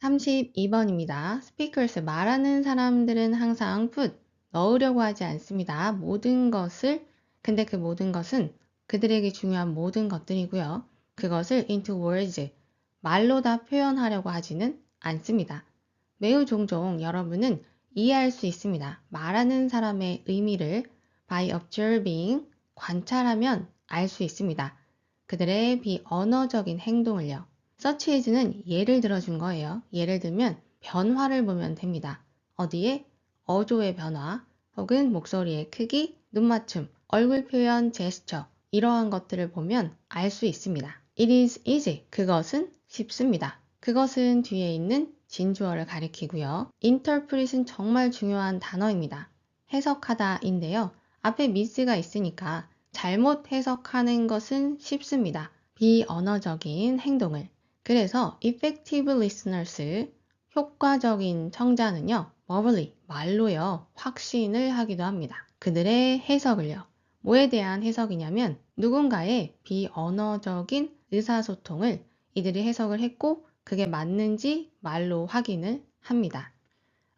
32번입니다. Speakers, 말하는 사람들은 항상 put, 넣으려고 하지 않습니다. 모든 것을, 근데 그 모든 것은 그들에게 중요한 모든 것들이고요. 그것을 into words, 말로 다 표현하려고 하지는 않습니다. 매우 종종 여러분은 이해할 수 있습니다. 말하는 사람의 의미를 by observing, 관찰하면 알 수 있습니다. 그들의 비언어적인 행동을요. such as는 예를 들어준 거예요. 예를 들면 변화를 보면 됩니다. 어디에? 어조의 변화, 혹은 목소리의 크기, 눈맞춤, 얼굴 표현, 제스처 이러한 것들을 보면 알 수 있습니다. It is easy. 그것은 쉽습니다. 그것은 뒤에 있는 진주어를 가리키고요. interpret은 정말 중요한 단어입니다. 해석하다인데요. 앞에 miss가 있으니까 잘못 해석하는 것은 쉽습니다. 비언어적인 행동을. 그래서 effective listeners, 효과적인 청자는요, verbally, 말로요, 확신을 하기도 합니다. 그들의 해석을요. 뭐에 대한 해석이냐면 누군가의 비언어적인 의사소통을 이들이 해석을 했고 그게 맞는지 말로 확인을 합니다.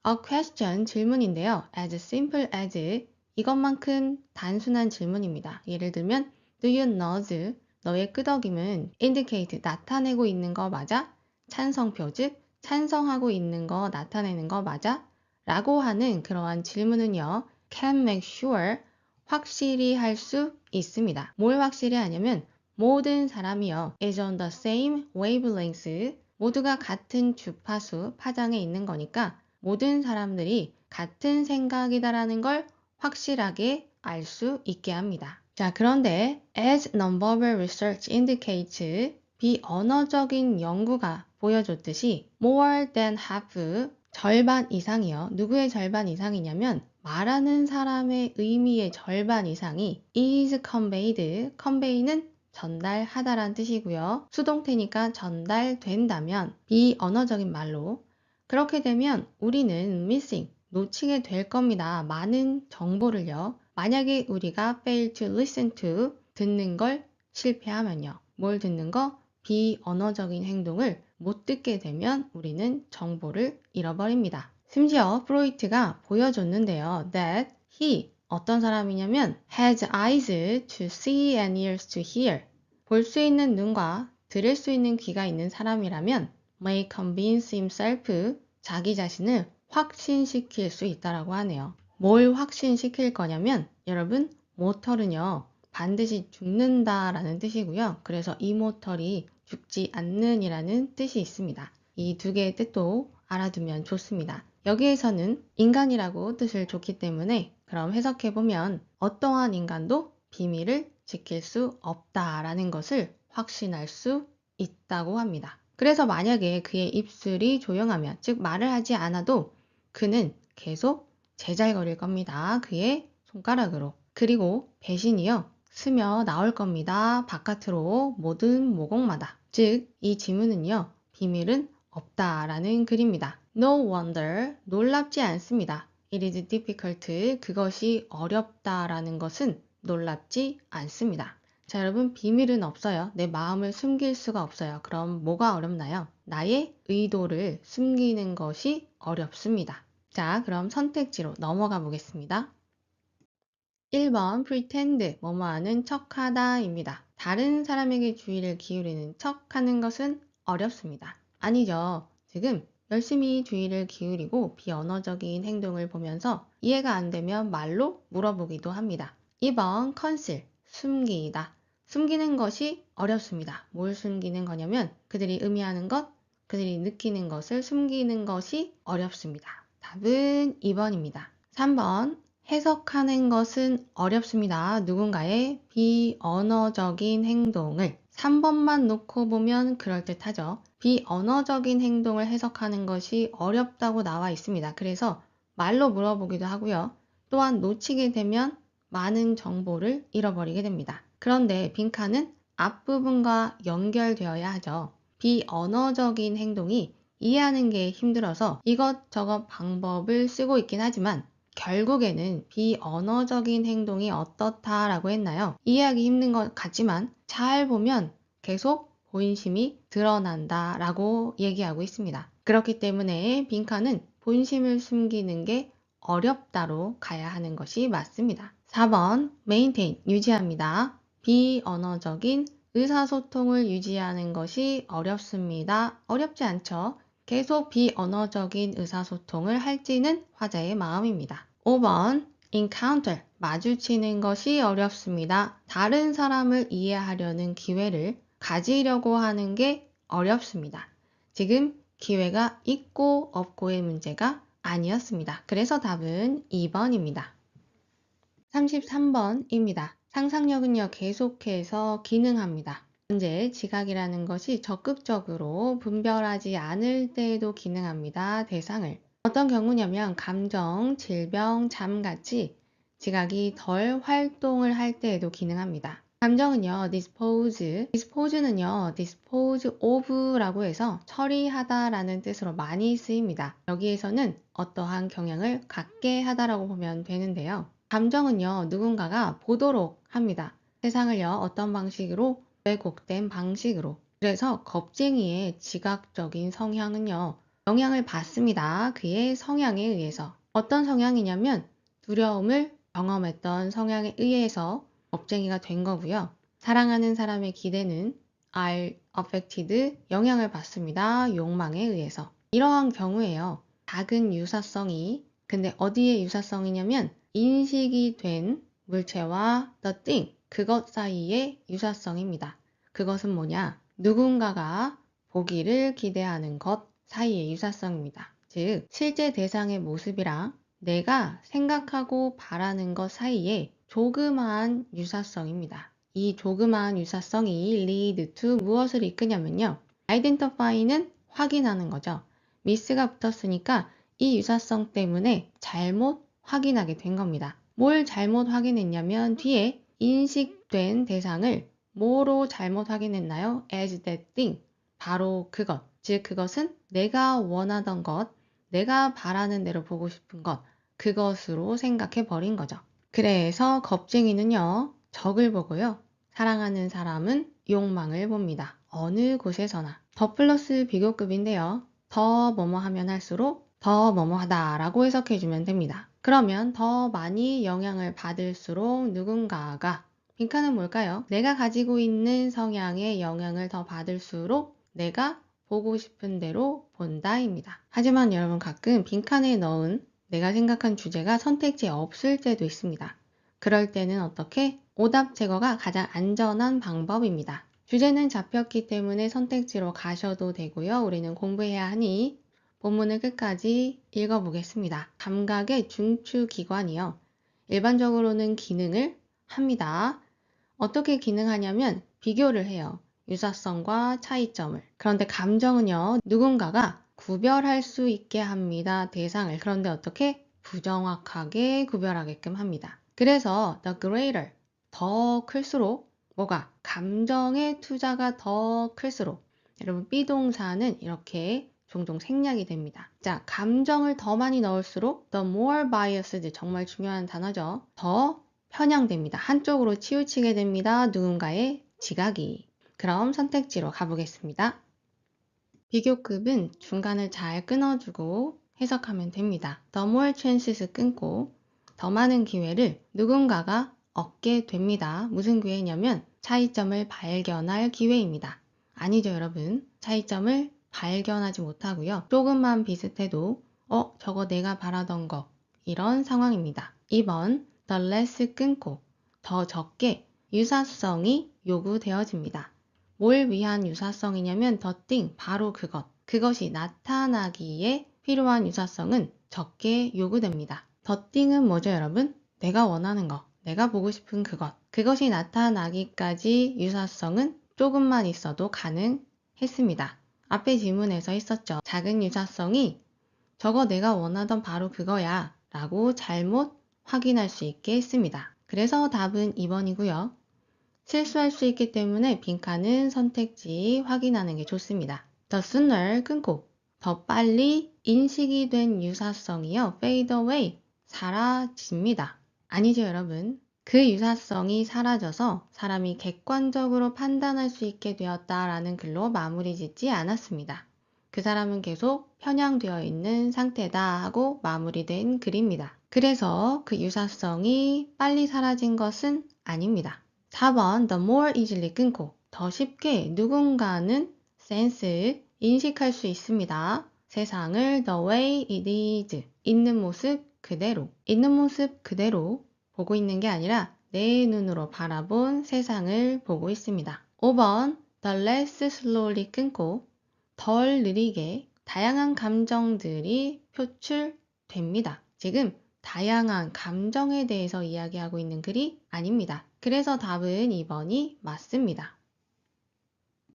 A question, 질문인데요. as simple as, 이것만큼 단순한 질문입니다. 예를 들면 Do you know? 너의 끄덕임은 indicate, 나타내고 있는 거 맞아? 찬성표, 즉 찬성하고 있는 거 나타내는 거 맞아? 라고 하는 그러한 질문은요. can make sure, 확실히 할 수 있습니다. 뭘 확실히 하냐면 모든 사람이요. is on the same wavelength, 모두가 같은 주파수, 파장에 있는 거니까 모든 사람들이 같은 생각이다라는 걸 확실하게 알 수 있게 합니다. 자, 그런데 as nonverbal research indicates, 비언어적인 연구가 보여줬듯이 more than half, 절반 이상이요. 누구의 절반 이상이냐면 말하는 사람의 의미의 절반 이상이 is conveyed, convey는 전달하다란 뜻이고요. 수동태니까 전달된다면 비언어적인 말로, 그렇게 되면 우리는 missing, 놓치게 될 겁니다. 많은 정보를요. 만약에 우리가 fail to listen to, 듣는 걸 실패하면요. 뭘 듣는 거? 비언어적인 행동을 못 듣게 되면 우리는 정보를 잃어버립니다. 심지어 프로이트가 보여줬는데요. that he, 어떤 사람이냐면 has eyes to see and ears to hear, 볼 수 있는 눈과 들을 수 있는 귀가 있는 사람이라면 may convince himself, 자기 자신을 확신시킬 수 있다라고 하네요. 뭘 확신시킬 거냐면 여러분, 모털은요 반드시 죽는다라는 뜻이고요. 그래서 이 모털이 죽지 않는 이라는 뜻이 있습니다. 이 두 개의 뜻도 알아두면 좋습니다. 여기에서는 인간이라고 뜻을 줬기 때문에 그럼 해석해보면 어떠한 인간도 비밀을 지킬 수 없다라는 것을 확신할 수 있다고 합니다. 그래서 만약에 그의 입술이 조용하면, 즉 말을 하지 않아도 그는 계속 제잘거릴 겁니다. 그의 손가락으로. 그리고 배신이요, 스며 나올 겁니다. 바깥으로 모든 모공마다. 즉 이 지문은요, 비밀은 없다라는 글입니다. No wonder, 놀랍지 않습니다. It is difficult, 그것이 어렵다라는 것은 놀랍지 않습니다. 자, 여러분, 비밀은 없어요. 내 마음을 숨길 수가 없어요. 그럼 뭐가 어렵나요? 나의 의도를 숨기는 것이 어렵습니다. 자, 그럼 선택지로 넘어가 보겠습니다. 1번 pretend, 뭐뭐하는 척하다 입니다. 다른 사람에게 주의를 기울이는 척하는 것은 어렵습니다. 아니죠. 지금 열심히 주의를 기울이고 비언어적인 행동을 보면서 이해가 안 되면 말로 물어보기도 합니다. 2번 conceal, 숨기다. 숨기는 것이 어렵습니다. 뭘 숨기는 거냐면 그들이 의미하는 것, 그들이 느끼는 것을 숨기는 것이 어렵습니다. 답은 2번입니다. 3번 해석하는 것은 어렵습니다. 누군가의 비언어적인 행동을 3번만 놓고 보면 그럴듯하죠. 비언어적인 행동을 해석하는 것이 어렵다고 나와 있습니다. 그래서 말로 물어보기도 하고요. 또한 놓치게 되면 많은 정보를 잃어버리게 됩니다. 그런데 빈칸은 앞부분과 연결되어야 하죠. 비언어적인 행동이 이해하는 게 힘들어서 이것저것 방법을 쓰고 있긴 하지만 결국에는 비언어적인 행동이 어떻다라고 했나요? 이해하기 힘든 것 같지만 잘 보면 계속 본심이 드러난다라고 얘기하고 있습니다. 그렇기 때문에 빈칸은 본심을 숨기는 게 어렵다로 가야 하는 것이 맞습니다. 4번 maintain 유지합니다. 비언어적인 의사소통을 유지하는 것이 어렵습니다. 어렵지 않죠? 계속 비언어적인 의사소통을 할지는 화자의 마음입니다. 5번 encounter 마주치는 것이 어렵습니다. 다른 사람을 이해하려는 기회를 가지려고 하는 게 어렵습니다. 지금 기회가 있고 없고의 문제가 아니었습니다. 그래서 답은 2번입니다. 33번입니다. 상상력은요, 계속해서 기능합니다. 현재 지각이라는 것이 적극적으로 분별하지 않을 때에도 기능합니다. 대상을. 어떤 경우냐면 감정, 질병, 잠같이 지각이 덜 활동을 할 때에도 기능합니다. 감정은요, dispose는요, dispose of라고 해서 처리하다 라는 뜻으로 많이 쓰입니다. 여기에서는 어떠한 경향을 갖게 하다라고 보면 되는데요. 감정은요, 누군가가 보도록 합니다. 세상을요, 어떤 방식으로? 왜곡된 방식으로. 그래서 겁쟁이의 지각적인 성향은요, 영향을 받습니다. 그의 성향에 의해서. 어떤 성향이냐면 두려움을 경험했던 성향에 의해서 겁쟁이가 된 거고요. 사랑하는 사람의 기대는 are affected, 영향을 받습니다. 욕망에 의해서. 이러한 경우에요. 작은 유사성이, 근데 어디에 유사성이냐면 인식이 된 물체와 the thing, 그것 사이의 유사성입니다. 그것은 뭐냐? 누군가가 보기를 기대하는 것 사이의 유사성입니다. 즉, 실제 대상의 모습이랑 내가 생각하고 바라는 것 사이에 조그마한 유사성입니다. 이 조그마한 유사성이 lead to 무엇을 이끄냐면요. identify는 확인하는 거죠. miss가 붙었으니까 이 유사성 때문에 잘못 확인하게 된 겁니다. 뭘 잘못 확인했냐면 뒤에 인식된 대상을 뭐로 잘못 확인했나요? as that thing. 바로 그것. 즉 그것은 내가 원하던 것, 내가 바라는 대로 보고 싶은 것, 그것으로 생각해 버린 거죠. 그래서 겁쟁이는요, 적을 보고요. 사랑하는 사람은 욕망을 봅니다. 어느 곳에서나. 더 플러스 비교급인데요. 더 뭐뭐 하면 할수록 더 뭐뭐 하다 라고 해석해주면 됩니다. 그러면 더 많이 영향을 받을수록 누군가가, 빈칸은 뭘까요? 내가 가지고 있는 성향의 영향을 더 받을수록 내가 보고 싶은 대로 본다입니다. 하지만 여러분 가끔 빈칸에 넣은 내가 생각한 주제가 선택지에 없을 때도 있습니다. 그럴 때는 어떻게? 오답 제거가 가장 안전한 방법입니다. 주제는 잡혔기 때문에 선택지로 가셔도 되고요. 우리는 공부해야 하니 본문을 끝까지 읽어보겠습니다. 감각의 중추기관이요. 일반적으로는 기능을 합니다. 어떻게 기능하냐면 비교를 해요. 유사성과 차이점을. 그런데 감정은요, 누군가가 구별할 수 있게 합니다. 대상을. 그런데 어떻게? 부정확하게 구별하게끔 합니다. 그래서 the greater, 더 클수록 뭐가? 감정의 투자가 더 클수록. 여러분 비동사는 이렇게 종종 생략이 됩니다. 자, 감정을 더 많이 넣을수록 the more biased, 정말 중요한 단어죠. 더 편향됩니다. 한쪽으로 치우치게 됩니다. 누군가의 지각이. 그럼 선택지로 가보겠습니다. 비교급은 중간을 잘 끊어주고 해석하면 됩니다. The more chances 끊고 더 많은 기회를 누군가가 얻게 됩니다. 무슨 기회냐면 차이점을 발견할 기회입니다. 아니죠, 여러분. 차이점을 발견하지 못하고요. 조금만 비슷해도 저거 내가 바라던 거, 이런 상황입니다. 2번 the less 끊고 더 적게 유사성이 요구되어집니다. 뭘 위한 유사성이냐면 the thing, 바로 그것. 그것이 나타나기에 필요한 유사성은 적게 요구됩니다. the thing은 뭐죠, 여러분? 내가 원하는 거, 내가 보고 싶은 그것. 그것이 나타나기까지 유사성은 조금만 있어도 가능했습니다. 앞에 질문에서 있었죠. 작은 유사성이 저거 내가 원하던 바로 그거야 라고 잘못 확인할 수 있게 했습니다. 그래서 답은 2번이고요. 실수할 수 있기 때문에 빈칸은 선택지 확인하는 게 좋습니다. The sooner 끊고 더 빨리 인식이 된 유사성이요. fade away, 사라집니다. 아니죠, 여러분. 그 유사성이 사라져서 사람이 객관적으로 판단할 수 있게 되었다라는 글로 마무리 짓지 않았습니다. 그 사람은 계속 편향되어 있는 상태다 하고 마무리된 글입니다. 그래서 그 유사성이 빨리 사라진 것은 아닙니다. 4번 the more easily 끊고 더 쉽게 누군가는 sense, 인식할 수 있습니다. 세상을 the way it is, 있는 모습 그대로, 있는 모습 그대로 보고 있는 게 아니라 내 눈으로 바라본 세상을 보고 있습니다. 5번 the less slowly 끊고 덜 느리게 다양한 감정들이 표출됩니다. 지금 다양한 감정에 대해서 이야기하고 있는 글이 아닙니다. 그래서 답은 2번이 맞습니다.